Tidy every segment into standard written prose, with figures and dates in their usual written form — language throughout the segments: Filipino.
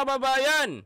kababayan,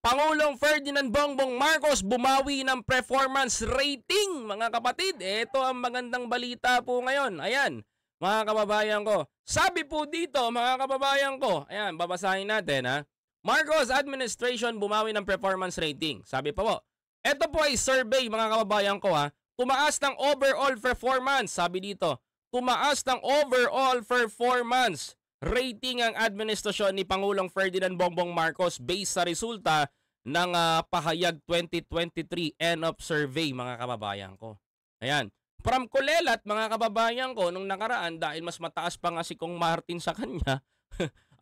Pangulong Ferdinand Bongbong Marcos bumawi ng performance rating, mga kapatid. Ito ang magandang balita po ngayon. Ayan, mga kababayan ko. Sabi po dito, mga kababayan ko, ayan, babasahin natin ha. Marcos administration bumawi ng performance rating. Sabi pa po, ito po ay survey, mga kababayan ko ha. Tumaas ng overall performance. Sabi dito, tumaas ng overall performance rating ang administrasyon ni Pangulong Ferdinand Bongbong Marcos based sa resulta ng Pahayag 2023 end-of survey, mga kababayan ko. Ayan. From Kulelat, mga kababayan ko, nung nakaraan, dahil mas mataas pa nga si Kong Martin sa kanya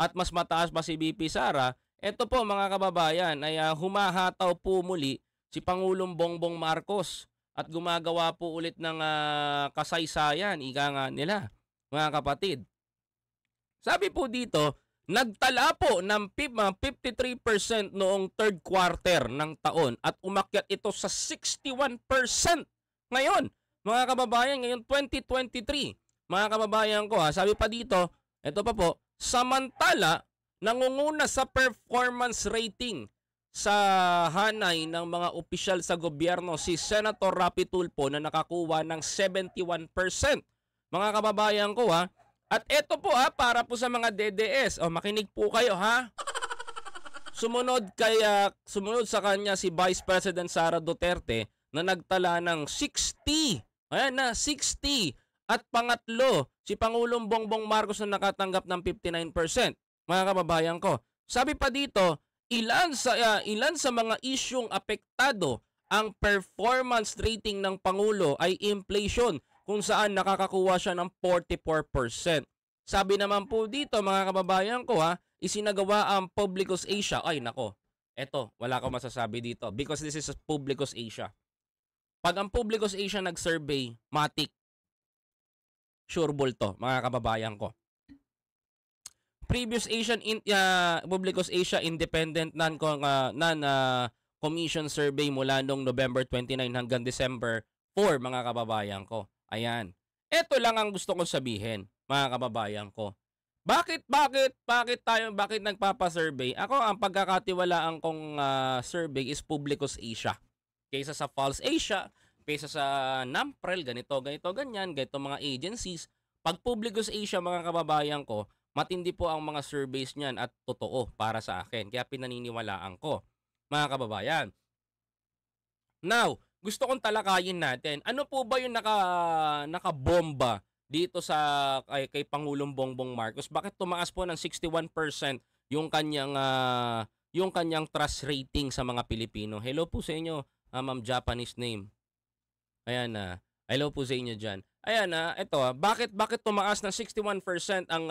at mas mataas pa si BP Sara, ito po, mga kababayan, ay humahataw po muli si Pangulong Bongbong Marcos at gumagawa po ulit ng kasaysayan, ika nga nila, mga kapatid. Sabi po dito, nagtala po ng 53% noong third quarter ng taon at umakyat ito sa 61% ngayon. Mga kababayan, ngayon 2023. Mga kababayan ko ha, sabi pa dito, ito pa po, samantala, nangunguna sa performance rating sa hanay ng mga opisyal sa gobyerno si Senator Rapi Tulfo na nakakuha ng 71%. Mga kababayan ko ha, at ito po para po sa mga DDS. O, makinig po kayo ha. Sumunod sa kanya si Vice President Sara Duterte na nagtala ng 60. Ayan na, 60. At pangatlo, si Pangulong Bongbong Marcos na nakatanggap ng 59%. Mga kababayan ko. Sabi pa dito, ilan sa mga isyung apektado ang performance rating ng Pangulo ay inflation, kung saan nakakakuha siya ng 44%. Sabi naman po dito, mga kababayan ko isinagawa ang Publicus Asia. Ay nako, eto, wala akong masasabi dito because this is Publicus Asia. Pag ang Publicus Asia nag-survey, matik. Sure ball to, mga kababayan ko. Previous Publicus Asia Independent non-commission survey mula noong November 29 hanggang December 4, mga kababayan ko. Ayan. Ito lang ang gusto kong sabihin, mga kababayan ko. Bakit nagpapa-survey? Ako, ang pagkakatiwalaan kong survey is Publicus Asia. Kaysa sa False Asia, kaysa sa NAMPREL, ganito, ganyan, ganito mga agencies. Pag Publicus Asia, mga kababayan ko, matindi po ang mga surveys niyan at totoo para sa akin. Kaya pinaniniwalaan ko, mga kababayan. Now, gusto kong talakayin natin. Ano po ba yung nakabomba dito sa kay Pangulong Bongbong Marcos? Bakit tumaas po ng 61% yung kanyang trust rating sa mga Pilipino? Hello po sa inyo, Ma'am Japanese name. Ayan na. Hello po sa inyo diyan. Ayan na, ito bakit tumaas ng 61% ang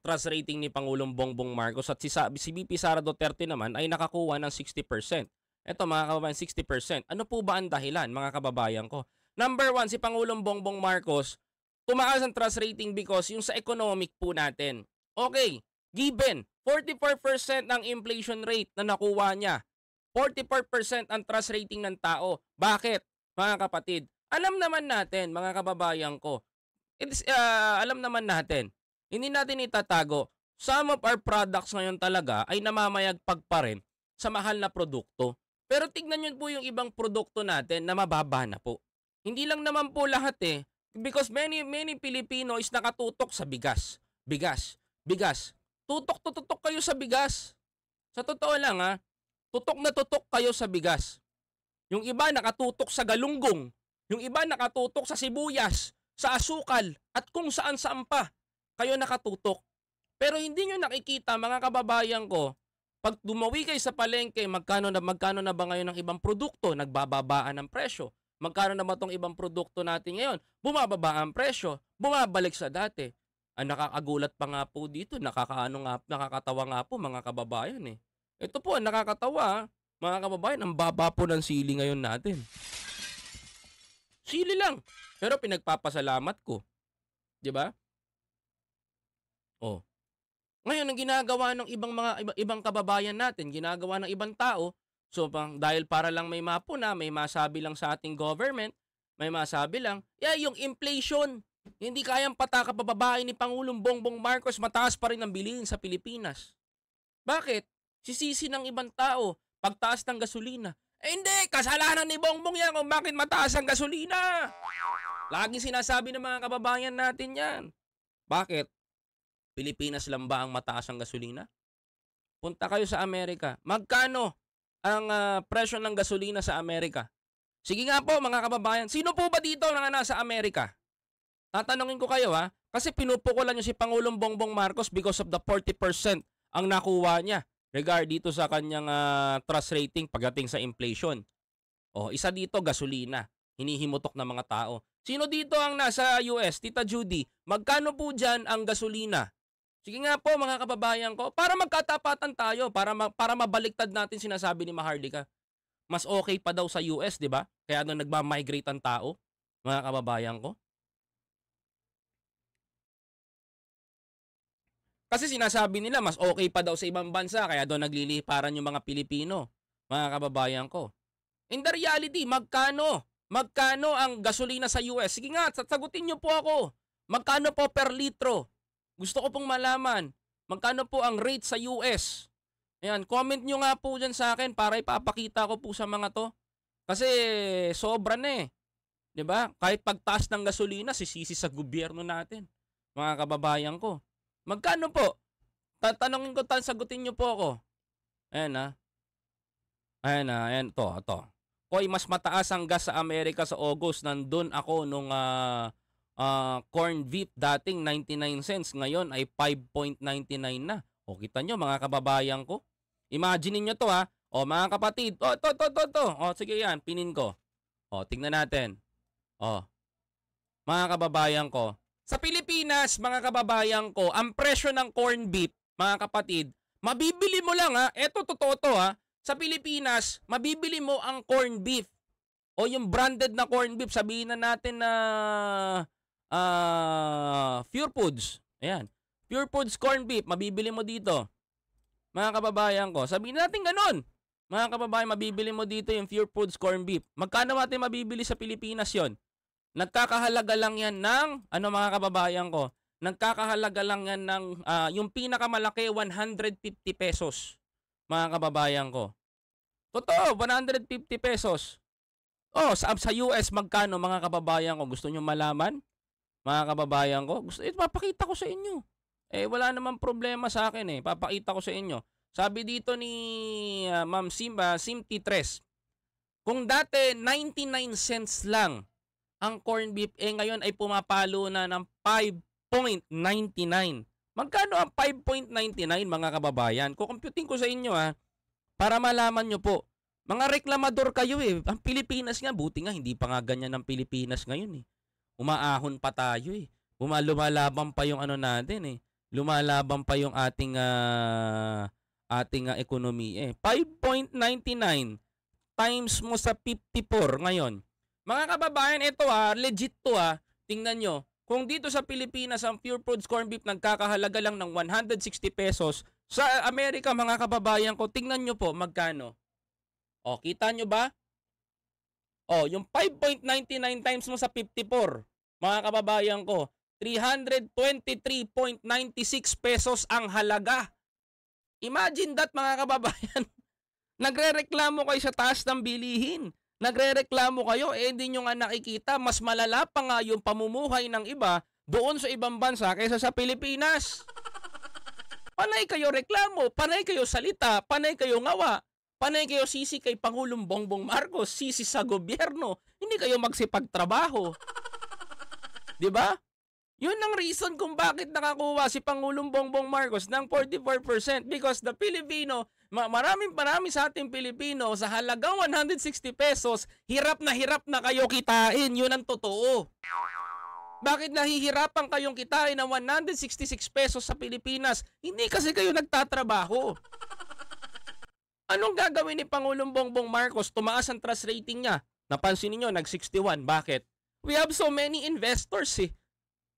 trust rating ni Pangulong Bongbong Marcos at si BP Sara Duterte naman ay nakakuha ng 60%. Ito, mga kababayan, 60%. Ano po ba ang dahilan, mga kababayan ko? Number 1, si Pangulong Bongbong Marcos, tumaas ang trust rating because yung sa economic po natin. Okay, given, 44% ang inflation rate na nakuha niya. 44% ang trust rating ng tao. Bakit, mga kapatid? Alam naman natin, mga kababayan ko, alam naman natin, hindi natin itatago, some of our products ngayon talaga ay namamayagpag pa rin sa mahal na produkto. Pero tignan nyo po yung ibang produkto natin na mababa na po. Hindi lang naman po lahat because many Filipino is nakatutok sa bigas. Bigas. Tutok kayo sa bigas. Sa totoo lang tutok na tutok kayo sa bigas. Yung iba nakatutok sa galunggong. Yung iba nakatutok sa sibuyas, sa asukal, at kung saan-saan pa kayo nakatutok. Pero hindi nyo nakikita, mga kababayan ko, pag dumawi kayo sa palengke, magkano na ba ngayon ng ibang produkto? Nagbababaan ng presyo. Magkano na ba itong ibang produkto natin ngayon? Bumababa ang presyo. Bumabalik sa dati. Ang nakakagulat pa nga po dito, nakakatawa nga po, mga kababayan Ito po, nakakatawa, mga kababayan, ang baba po ng sili ngayon natin. Sili lang. Pero pinagpapasalamat ko. 'Di ba? Oh. Ngayon, ang ginagawa ng ibang kababayan natin, ginagawa ng ibang tao, so dahil para lang may mapuna, may masabi lang sa ating government, may masabi lang, yung inflation, hindi kayang pababain ni Pangulong Bongbong Marcos, mataas pa rin ang bilihin sa Pilipinas. Bakit? Sisisi ng ibang tao pagtaas ng gasolina. Eh hindi, kasalanan ni Bongbong yan kung bakit mataas ang gasolina. Laging sinasabi ng mga kababayan natin yan. Bakit? Pilipinas lang ba ang mataas ang gasolina? Punta kayo sa Amerika. Magkano ang presyo ng gasolina sa Amerika? Sige nga po mga kababayan, sino po ba dito na nasa Amerika? Tatanungin ko kayo ha, kasi pinupukulan niyo si Pangulong Bongbong Marcos because of the 40% ang nakuha niya regard dito sa kanyang trust rating pagdating sa inflation. O, isa dito gasolina, hinihimutok ng mga tao. Sino dito ang nasa US, Tita Judy? Magkano po dyan ang gasolina? Sige nga po mga kababayan ko, para magkatapatan tayo, para mabaliktad natin sinasabi ni Maharlika. Mas okay pa daw sa US, di ba? Kaya doon nagmamigrate ang tao, mga kababayan ko. Kasi sinasabi nila mas okay pa daw sa ibang bansa, kaya doon nagliliparan yung mga Pilipino, mga kababayan ko. In the reality, magkano? Magkano ang gasolina sa US? Sige nga, sasagutin niyo po ako. Magkano po per litro? Gusto ko pong malaman. Magkano po ang rate sa US? Ayan, comment nyo nga po dyan sa akin para ipapakita ko po sa mga to. Kasi sobra na eh. 'Di ba? Kahit pagtaas ng gasolina, sisisi sa gobyerno natin. Mga kababayan ko. Magkano po? Tatanungin ko, sagutin nyo po ako. Ayan ha. Ayan to. Koy, mas mataas ang gas sa Amerika sa August. Nandun ako nung corn beef dating 99 cents. Ngayon ay 5.99 na. O kita nyo mga kababayan ko. Imagine niyo to ha. O mga kapatid. O to. O sige yan, pinin ko. O tingnan natin. O. Mga kababayan ko. Sa Pilipinas, mga kababayan ko, ang presyo ng corn beef, mga kapatid, mabibili mo lang ha. Eto totoo to ha. Sa Pilipinas, mabibili mo ang corn beef. O yung branded na corn beef, sabihin na natin na Pure Foods. Ayan. Pure Foods corn beef, mabibili mo dito. Mga kababayan ko, sabihin natin ganun. Mga kababayan, mabibili mo dito yung Pure Foods corn beef. Magkano natin mabibili sa Pilipinas yon? Nagkakahalaga lang yan ng, mga kababayan ko, nagkakahalaga lang yan ng, yung pinakamalaki, 150 pesos. Mga kababayan ko. Totoo, 150 pesos. Oh, sa US, magkano mga kababayan ko? Gusto nyo malaman? Mga kababayan ko, papakita ko sa inyo. Eh, wala namang problema sa akin eh. Papakita ko sa inyo. Sabi dito ni Ma'am Simti Tres, kung dati 99 cents lang ang corn beef, ngayon ay pumapalo na ng 5.99. Magkano ang 5.99 mga kababayan? Kukumputin ko sa inyo para malaman nyo po. Mga reklamador kayo eh. Ang Pilipinas nga, buti nga, hindi pa nga ganyan ang Pilipinas ngayon eh. Umaahon pa tayo eh. Lumalaban pa yung natin eh. Lumalaban pa yung ating ekonomi eh. 5.99 times mo sa 54 ngayon. Mga kababayan, ito legit to Tingnan nyo. Kung dito sa Pilipinas ang Pure Foods corn beef nagkakahalaga lang ng 160 pesos, sa Amerika mga kababayan ko, tingnan nyo po magkano. O, kita nyo ba? O, yung 5.99 times mo sa 54, mga kababayan ko, 323.96 pesos ang halaga. Imagine that mga kababayan. Nagrereklamo kayo sa taas ng bilihin. Nagrereklamo kayo, hindi nyo nga nakikita, mas malala pa nga yung pamumuhay ng iba doon sa ibang bansa kaysa sa Pilipinas. Panay kayo reklamo, panay kayo salita, panay kayo ngawa, panay kayo sisi kay Pangulong Bongbong Marcos, sisi sa gobyerno, hindi kayo magsipagtrabaho. Diba? Yun ang reason kung bakit nakakuha si Pangulong Bongbong Marcos ng 44% because the Filipino, marami sa ating Pilipino sa halagang 160 pesos, hirap na kayo kitain. Yun ang totoo. Bakit nahihirapan kayong kitain ng 166 pesos sa Pilipinas? Hindi kasi kayo nagtatrabaho. Anong gagawin ni Pangulong Bongbong Marcos? Tumaas ang trust rating niya. Napansin niyo nag-61. Bakit? We have so many investors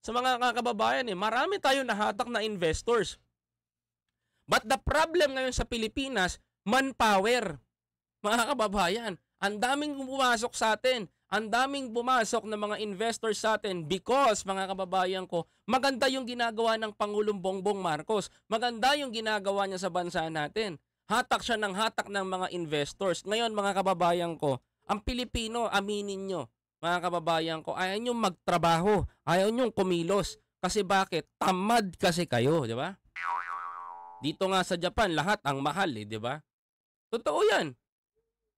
sa mga kababayan marami tayong nahatak na investors. But the problem ngayon sa Pilipinas, manpower. Mga kababayan, ang daming pumasok sa atin. Ang daming pumasok na mga investors sa atin because, mga kababayan ko, maganda yung ginagawa ng Pangulong Bongbong Marcos. Maganda yung ginagawa niya sa bansa natin. Hatak siya ng hatak ng mga investors. Ngayon, mga kababayan ko, ang Pilipino, aminin nyo, mga kababayan ko, ayaw nyo magtrabaho, ayaw nyo kumilos. Kasi bakit? Tamad kasi kayo, di ba? Dito nga sa Japan, lahat ang mahal, di ba? Totoo yan.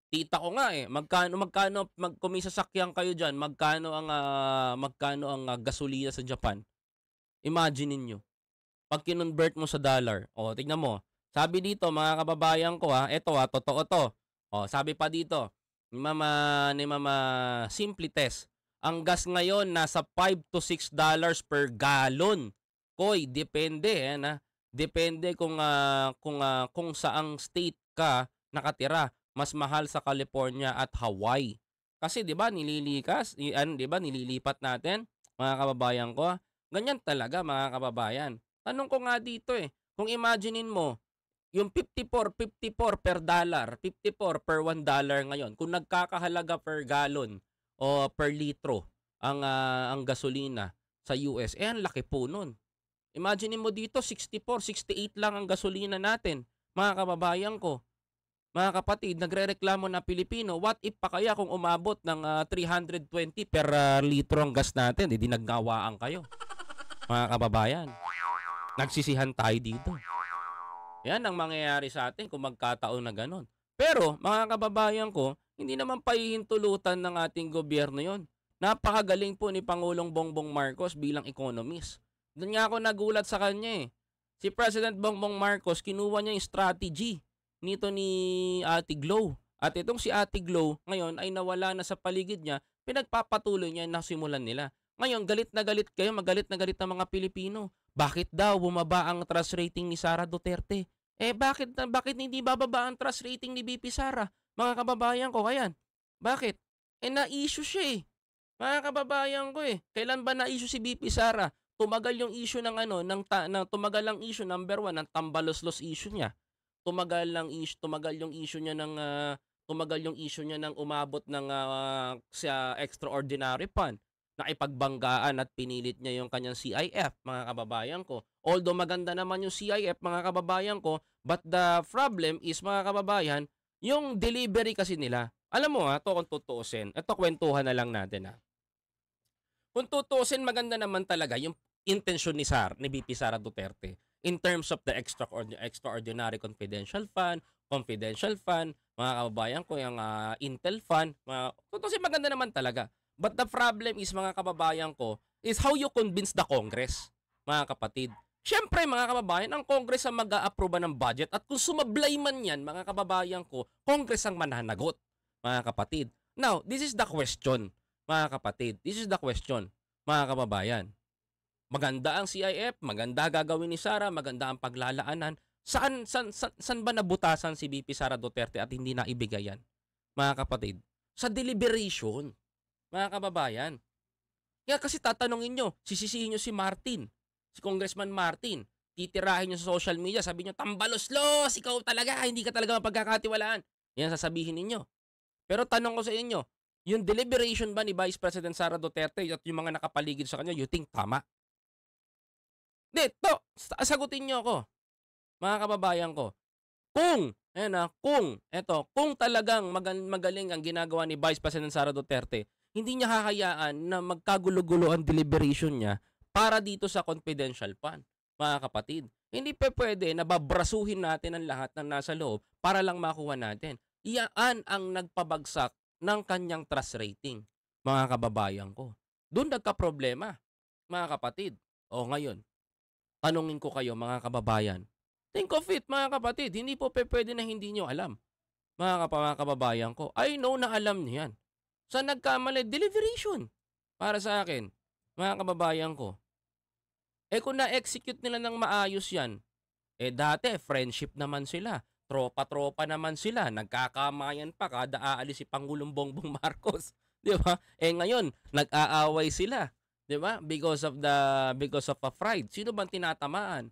Tita ko nga magkano kung may sasakyan kayo diyan, magkano ang gasolina sa Japan? Imagine niyo. Pag kinonvert mo sa dollar, tignan mo. Sabi dito mga kababayan ko totoo to. Sabi pa dito, ni Mama Simply Test. Ang gas ngayon nasa $5 to $6 per gallon. Koy, depende Depende kung saang state ka nakatira. Mas mahal sa California at Hawaii. Kasi 'di ba nililipat natin mga kababayan ko. Ganyan talaga mga kababayan. Tanong ko nga dito kung imaginein mo yung 54 per dollar, 54 per $1 ngayon. Kung nagkakahalaga per gallon o per litro ang gasolina sa US, ang laki po nun. Imaginein mo dito 64, 68 lang ang gasolina natin, mga kababayan ko. Mga kapatid, nagrereklamo na Pilipino, what if pa kaya kung umabot ng 320 per litro ang gas natin, di nagnawaan kayo. Mga kababayan, nagsisihan tayo dito. Yan ang mangyayari sa atin kung magkataon na ganon. Pero, mga kababayan ko, hindi naman pahihintulutan ng ating gobyerno yon. Napakagaling po ni Pangulong Bongbong Marcos bilang economist. Doon nga ako nagulat sa kanya Si President Bongbong Marcos, kinuha niya yung strategy nito ni Ate Glo. At itong si Ate Glo ngayon ay nawala na sa paligid niya, pinagpapatuloy niya na simulan nila. Ngayon, galit na galit kayo, magalit na galit ang mga Pilipino. Bakit daw bumaba ang trust rating ni Sara Duterte? Bakit hindi bababa ang trust rating ni BP Sara? Mga kababayan ko, kayan. Bakit? Na-issue siya Mga kababayan ko Kailan ba na-issue si BP Sara? Tumagal yung issue ng tumagal ang issue number 1 ng tambaloslos issue niya. Tumagal yung issue niya ng umabot ng sa extraordinary fund na ipagbanggaan at pinilit niya yung kanyang CIF, mga kababayan ko. Although maganda naman yung CIF, mga kababayan ko, but the problem is, mga kababayan, yung delivery kasi nila. Alam mo to kung tutuusin, ito kwentuhan na lang natin Kung tutuusin, maganda naman talaga yung intensyon ni BP Sara Duterte in terms of the extraordinary confidential fund, mga kababayan ko, yung Intel fund, tutusin maganda naman talaga. But the problem is, mga kababayan ko, is how you convince the Congress, mga kapatid. Siyempre, mga kababayan, ang Congress ang mag-a-approve ng budget at kung sumablay man yan, mga kababayan ko, Congress ang mananagot, mga kapatid. Now, this is the question, mga kapatid. This is the question, mga kababayan. Maganda ang CIF, maganda gagawin ni Sara, maganda ang paglalaanan. Saan ba nabutasan si BP Sara Duterte at hindi na ibigay yan? Mga kapatid, sa deliberation, mga kababayan. Kaya kasi tatanungin nyo, sisisihin nyo si Martin, si Congressman Martin, titirahin nyo sa social media, sabi nyo, tambaloslos, ikaw talaga, hindi ka talaga mapagkakatiwalaan. Yan sasabihin ninyo. Pero tanong ko sa inyo, yung deliberation ba ni Vice President Sara Duterte at yung mga nakapaligid sa kanya, you think tama? Dito, sagutin nyo ako, mga kababayan ko. Kung talagang magaling ang ginagawa ni Vice President Sara Duterte, hindi niya hahayaan na magkagulo-gulo ang deliberation niya para dito sa confidential fund, mga kapatid. Hindi pwede na babrasuhin natin ang lahat ng nasa loob para lang makuha natin. Iyan ang nagpabagsak ng kanyang trust rating, mga kababayan ko. Doon nagka-problema, mga kapatid. Ngayon, tanungin ko kayo, mga kababayan. Think of it, mga kapatid. Hindi po pwede na hindi nyo alam. Mga kababayan ko, I know na alam niyo yan. Sa nagkamali, deliberation. Para sa akin, mga kababayan ko. Kung na-execute nila ng maayos yan, dati, friendship naman sila. Tropa-tropa naman sila. Nagkakamayan pa kada aalis si Pangulong Bongbong Marcos. Di ba? Ngayon, nag-aaway sila. 'Di ba? Because of a pride. Sino bang tinatamaan?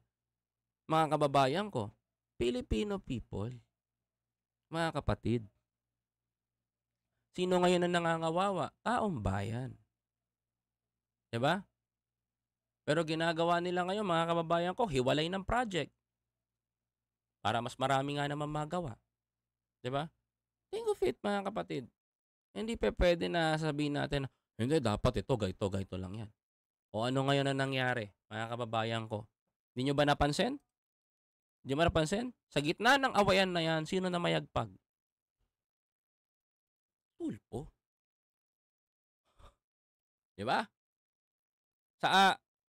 Mga kababayan ko, Filipino people. Mga kapatid. Sino ngayon ang nangangawawa? Taong bayan. 'Di ba? Pero ginagawa nila ngayon mga kababayan ko, hiwalay ng project para mas marami nga naman magawa, 'di ba? Think of it mga kapatid. Hindi pupuwede na sabihin natin, "Hindi dapat ito ganito lang 'yan." O ano ngayon ang nangyari mga kababayan ko? 'Di niyo ba napansin? 'Di mo napansin? Sa gitna ng awayan na 'yan, sino na mayagpag? Tulfo, 'di ba?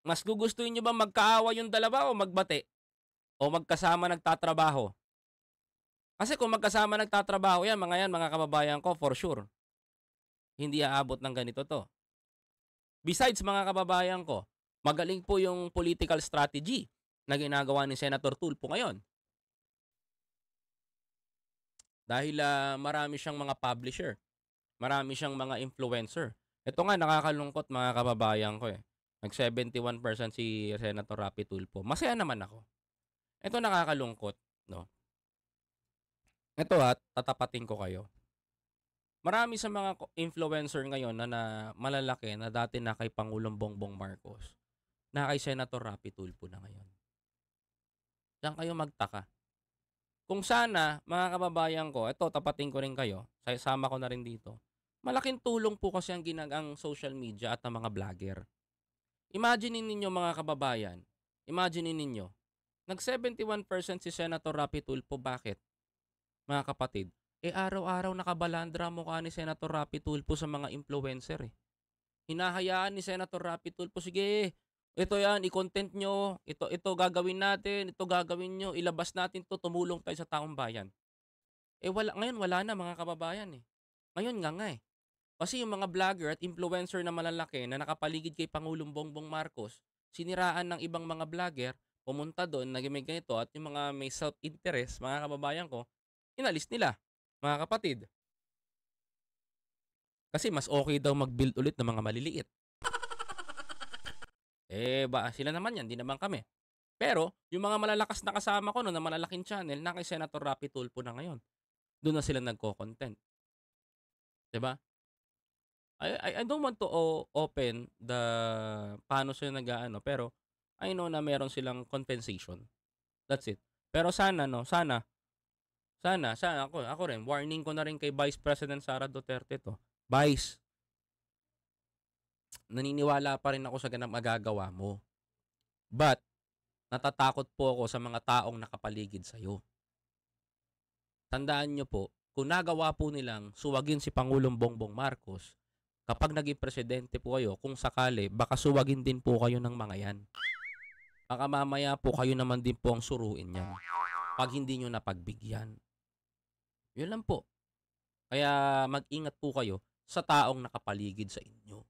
Mas gugustuhin niyo ba magkaaway yung dalawa o magbati o magkasama nagtatrabaho? Kasi kung magkasama nagtatrabaho 'yan mga kababayan ko for sure, hindi aabot ng ganito 'to. Besides mga kababayan ko, magaling po yung political strategy na ginagawa ni Senator Tulfo ngayon. Dahil, marami siyang mga publisher, marami siyang mga influencer. Ito nga nakakalungkot mga kababayan ko, eh. Nag 71% si Senator Raffy Tulfo. Masaya naman ako. Ito nakakalungkot, 'no. Ito, tatapatin ko kayo. Marami sa mga influencer ngayon na malalaki na dati na kay Pangulong Bongbong Marcos, na kay Senator Raffy Tulfo na ngayon. Diyan kayo magtaka. Kung sana, mga kababayan ko, eto tapatin ko rin kayo, sama ko na rin dito. Malaking tulong po kasi ang social media at ang mga vlogger. Imaginin ninyo mga kababayan, imaginin ninyo, nag 71% si Senator Raffy Tulfo, bakit? Mga kapatid, araw-araw nakabalandra ang mukha ni Senator Raffy Tulfo sa mga influencer, eh. Hinahayaan ni Senator Raffy Tulfo, sige, ito yan, i-content nyo, ito gagawin natin, ito gagawin nyo, ilabas natin to, tumulong tayo sa taong bayan. Ngayon wala na mga kababayan, eh. Ngayon nga eh. Kasi yung mga vlogger at influencer na malalaki na nakapaligid kay Pangulong Bongbong Marcos, siniraan ng ibang mga vlogger, pumunta doon, naging may ganito, at yung mga may self-interest, mga kababayan ko, inalis nila, mga kapatid. Kasi mas okay daw mag-build ulit ng mga maliliit. Sila naman yan, di naman kami. Pero, yung mga malalakas na kasama ko no, na malalaking channel, na kay Senator Raffy Tulfo na ngayon. Doon na sila nagko-content. 'Di ba? I don't want to open the paano sila nag-aano, pero I know na meron silang compensation. That's it. Pero sana 'no, sana ako rin, warning ko na rin kay Vice President Sara Duterte 'to. Vice, naniniwala pa rin ako sa magagawa mo. But natatakot po ako sa mga taong nakapaligid sa'yo. Tandaan niyo po, kung nagawa po nilang suwagin si Pangulong Bongbong Marcos, kapag naging presidente po kayo, kung sakali, baka suwagin din po kayo ng mga yan. Baka mamaya po kayo naman din po ang suruin yan pag hindi nyo napagbigyan. Yun lang po. Kaya mag-ingat po kayo sa taong nakapaligid sa inyo.